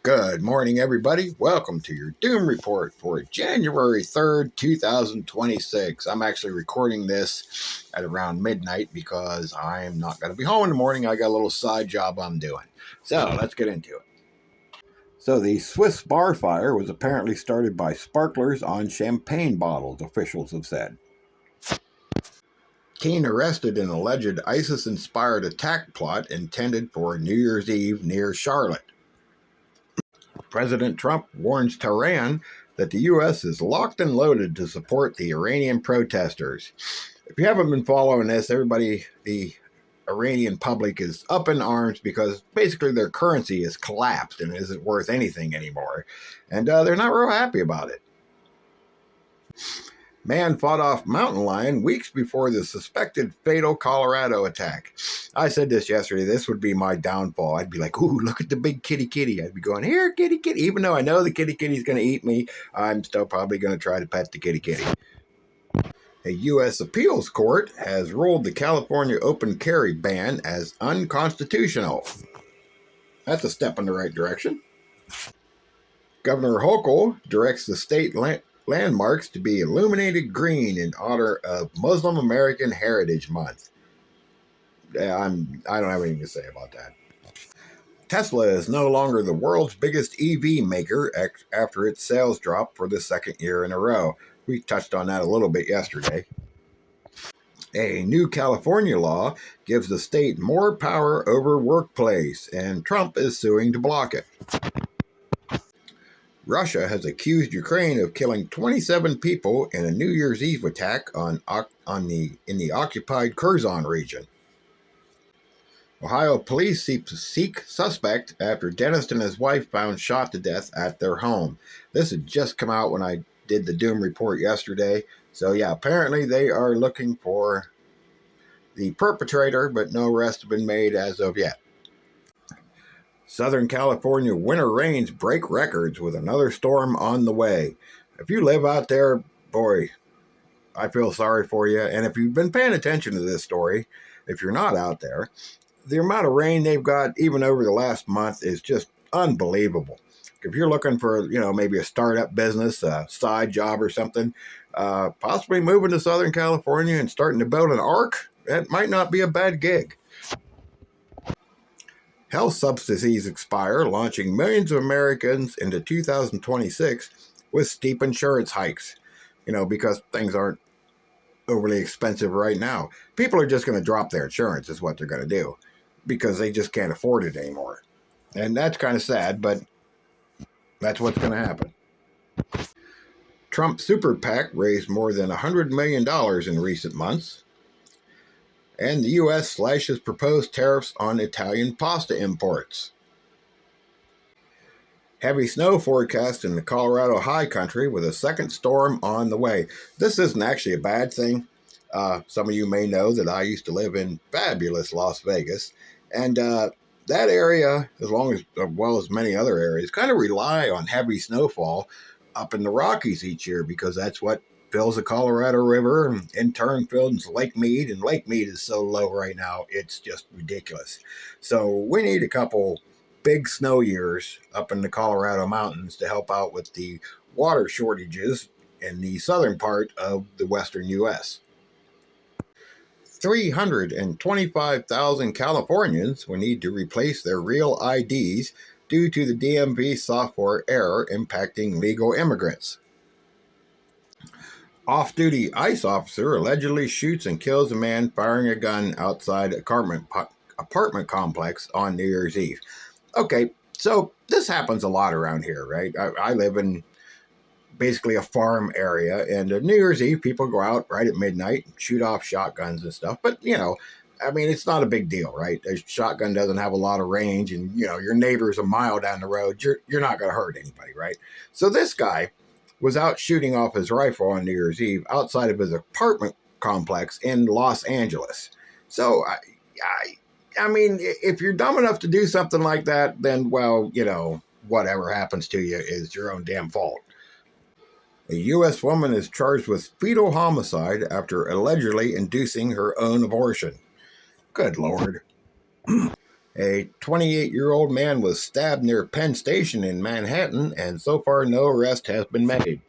Good morning, everybody. Welcome to your Doom Report for January 3rd, 2026. I'm actually recording this at around midnight because I'm not going to be home in the morning. I got a little side job I'm doing. So let's get into it. So the Swiss bar fire was apparently started by sparklers on champagne bottles, officials have said. Teen arrested in alleged ISIS-inspired attack plot intended for New Year's Eve near Charlotte. President Trump warns Tehran that the U.S. is locked and loaded to support the Iranian protesters. If you haven't been following this, everybody, the Iranian public is up in arms because basically their currency has collapsed and isn't worth anything anymore. And they're not real happy about it. Man fought off mountain lion weeks before the suspected fatal Colorado attack. I said this yesterday. This would be my downfall. I'd be like, ooh, look at the big kitty kitty. I'd be going, here, kitty kitty. Even though I know the kitty kitty's going to eat me, I'm still probably going to try to pet the kitty kitty. A U.S. appeals court has ruled the California open carry ban as unconstitutional. That's a step in the right direction. Governor Hochul directs the state landmarks to be illuminated green in honor of Muslim American Heritage Month. I don't have anything to say about that. Tesla is no longer the world's biggest EV maker after its sales dropped for the second year in a row. We touched on that a little bit yesterday. A new California law gives the state more power over workplace, and Trump is suing to block it. Russia has accused Ukraine of killing 27 people in a New Year's Eve attack in the occupied Kherson region. Ohio police seek suspect after dentist and his wife found shot to death at their home. This had just come out when I did the Doom Report yesterday. So yeah, apparently they are looking for the perpetrator, but no arrests have been made as of yet. Southern California winter rains break records with another storm on the way. If you live out there, boy, I feel sorry for you. And if you've been paying attention to this story, if you're not out there, the amount of rain they've got even over the last month is just unbelievable. If you're looking for, maybe a startup business, a side job or something, possibly moving to Southern California and starting to build an ark, that might not be a bad gig. Health subsidies expire, launching millions of Americans into 2026 with steep insurance hikes, because things aren't overly expensive right now. People are just going to drop their insurance is what they're going to do because they just can't afford it anymore. And that's kind of sad, but that's what's going to happen. Trump Super PAC raised more than $100 million in recent months. And the U.S. slashes proposed tariffs on Italian pasta imports. Heavy snow forecast in the Colorado high country with a second storm on the way. This isn't actually a bad thing. Some of you may know that I used to live in fabulous Las Vegas. And that area, as well as many other areas, kind of rely on heavy snowfall up in the Rockies each year because that's what fills the Colorado River and in turn fills Lake Mead, and Lake Mead is so low right now, it's just ridiculous. So we need a couple big snow years up in the Colorado mountains to help out with the water shortages in the southern part of the western U.S. 325,000 Californians will need to replace their real IDs due to the DMV software error impacting legal immigrants. Off-duty ICE officer allegedly shoots and kills a man firing a gun outside apartment complex on New Year's Eve. Okay, so this happens a lot around here, right? I live in basically a farm area, and New Year's Eve, people go out right at midnight and shoot off shotguns and stuff. But, it's not a big deal, right? A shotgun doesn't have a lot of range, and, your neighbor's a mile down the road. You're not going to hurt anybody, right? So this guy was out shooting off his rifle on New Year's Eve outside of his apartment complex in Los Angeles. So, I mean, if you're dumb enough to do something like that, then, well, whatever happens to you is your own damn fault. A U.S. woman is charged with fetal homicide after allegedly inducing her own abortion. Good Lord. A 28-year-old man was stabbed near Penn Station in Manhattan, and so far no arrest has been made.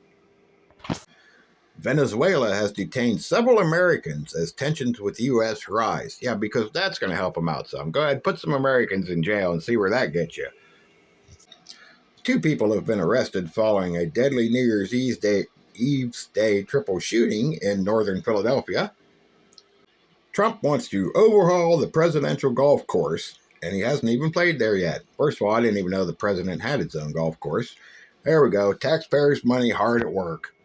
Venezuela has detained several Americans as tensions with the U.S. rise. Yeah, because that's going to help them out some. Go ahead, put some Americans in jail and see where that gets you. Two people have been arrested following a deadly New Year's Eve's Day triple shooting in northern Philadelphia. Trump wants to overhaul the presidential golf course, and he hasn't even played there yet. First of all, I didn't even know the president had his own golf course. There we go. Taxpayers' money hard at work.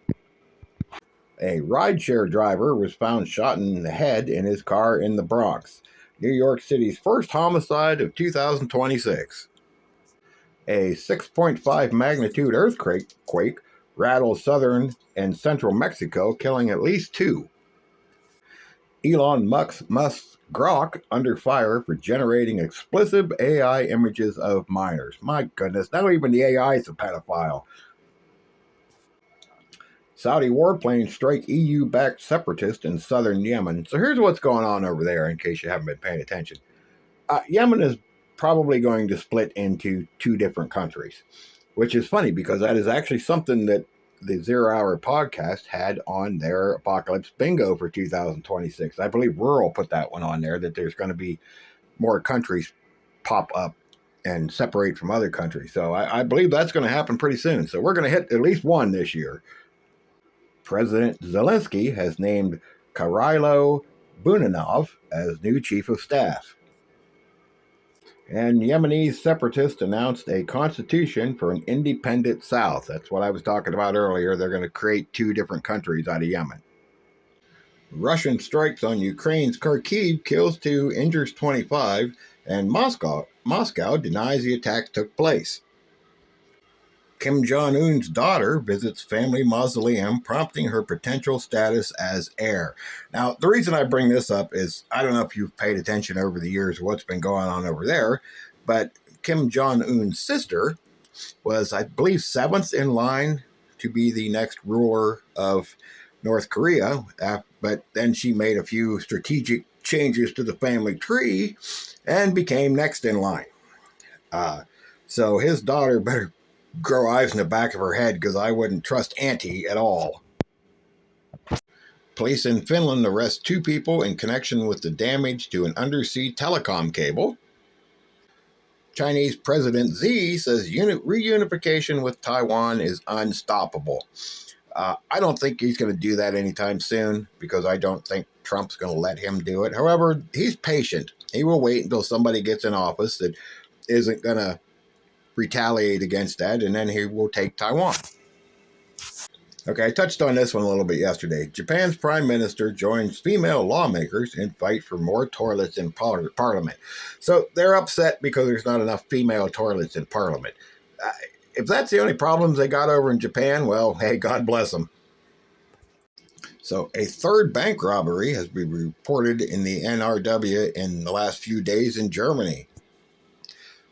A rideshare driver was found shot in the head in his car in the Bronx, New York City's first homicide of 2026. A 6.5 magnitude earthquake rattled southern and central Mexico, killing at least two. Elon Musk's Grok under fire for generating explicit AI images of minors. My goodness, not even the AI is a pedophile. Saudi warplanes strike EU-backed separatists in southern Yemen. So here's what's going on over there, in case you haven't been paying attention. Yemen is probably going to split into two different countries, which is funny because that is actually something that the 0 Hour podcast had on their Apocalypse Bingo for 2026. I believe Rural put that one on there, that there's going to be more countries pop up and separate from other countries. So I believe that's going to happen pretty soon. So we're going to hit at least one this year. President Zelensky has named Karailo Bunanov as new chief of staff. And Yemeni separatists announced a constitution for an independent South. That's what I was talking about earlier. They're going to create two different countries out of Yemen. Russian strikes on Ukraine's Kharkiv kills 2, injures 25, and Moscow denies the attack took place. Kim Jong-un's daughter visits family mausoleum, prompting her potential status as heir. Now, the reason I bring this up is, I don't know if you've paid attention over the years what's been going on over there, but Kim Jong-un's sister was, I believe, 7th in line to be the next ruler of North Korea, but then she made a few strategic changes to the family tree and became next in line. So his daughter better grow eyes in the back of her head, because I wouldn't trust Auntie at all. Police in Finland arrest 2 people in connection with the damage to an undersea telecom cable. Chinese President Xi says reunification with Taiwan is unstoppable. I don't think he's going to do that anytime soon, because I don't think Trump's going to let him do it. However, he's patient. He will wait until somebody gets in office that isn't going to retaliate against that, and then he will take Taiwan. Okay, I touched on this one a little bit yesterday. Japan's prime minister joins female lawmakers in fight for more toilets in parliament. So they're upset because there's not enough female toilets in parliament. If that's the only problems they got over in Japan, well, hey, God bless them. So a third bank robbery has been reported in the NRW in the last few days in Germany.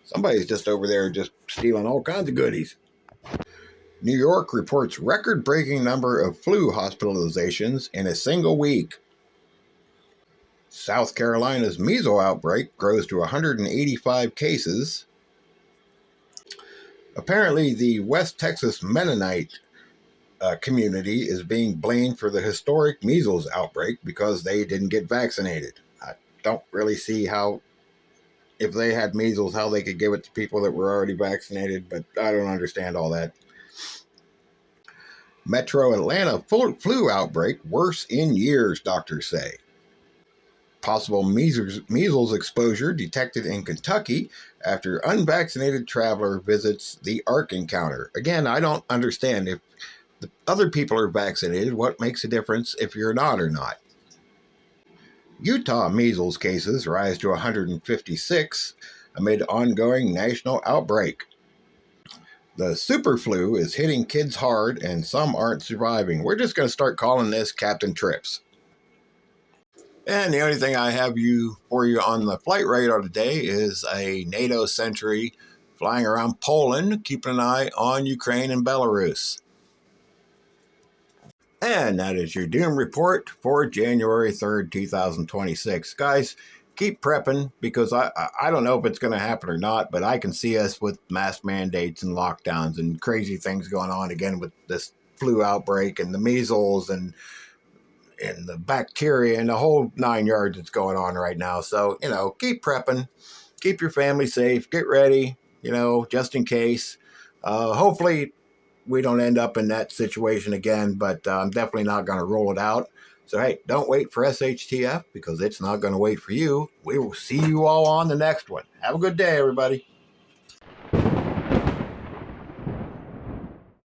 Somebody's just over there just stealing all kinds of goodies. New York reports record-breaking number of flu hospitalizations in a single week. South Carolina's measles outbreak grows to 185 cases. Apparently, the West Texas Mennonite community is being blamed for the historic measles outbreak because they didn't get vaccinated. I don't really see how, if they had measles, how they could give it to people that were already vaccinated, but I don't understand all that. Metro Atlanta flu outbreak worse in years, doctors say. Possible measles exposure detected in Kentucky after unvaccinated traveler visits the Ark Encounter. Again, I don't understand. If the other people are vaccinated, what makes a difference if you're not or not? Utah measles cases rise to 156 amid ongoing national outbreak. The super flu is hitting kids hard, and some aren't surviving. We're just going to start calling this Captain Trips. And the only thing I have for you on the flight radar today is a NATO sentry flying around Poland, keeping an eye on Ukraine and Belarus. And that is your Doom Report for January 3rd, 2026. Guys, keep prepping, because I don't know if it's going to happen or not, but I can see us with mask mandates and lockdowns and crazy things going on again with this flu outbreak and the measles and the bacteria and the whole 9 yards that's going on right now. So, keep prepping, keep your family safe, get ready, just in case. Hopefully we don't end up in that situation again, but I'm definitely not going to roll it out. So, hey, don't wait for SHTF, because it's not going to wait for you. We will see you all on the next one. Have a good day, everybody.